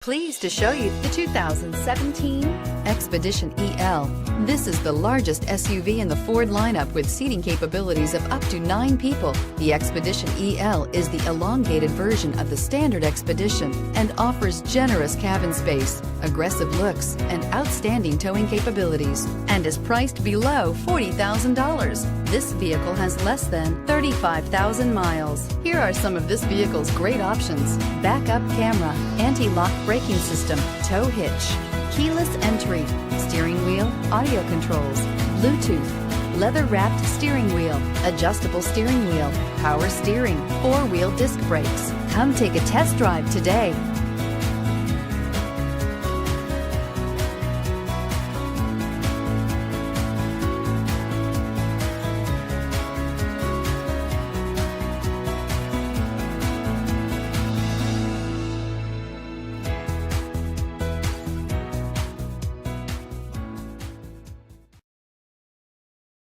Pleased to show you the 2017 Expedition EL. This is the largest SUV in the Ford lineup with seating capabilities of up to 9 people. The Expedition EL is the elongated version of the standard Expedition and offers generous cabin space, aggressive looks, and outstanding towing capabilities, and is priced below $40,000. This vehicle has less than 35,000 miles. Here are some of this vehicle's great options: backup camera, anti-lock braking system, tow hitch, keyless entry, steering wheel audio controls, Bluetooth, leather-wrapped steering wheel, adjustable steering wheel, power steering, 4-wheel disc brakes. Come take a test drive today.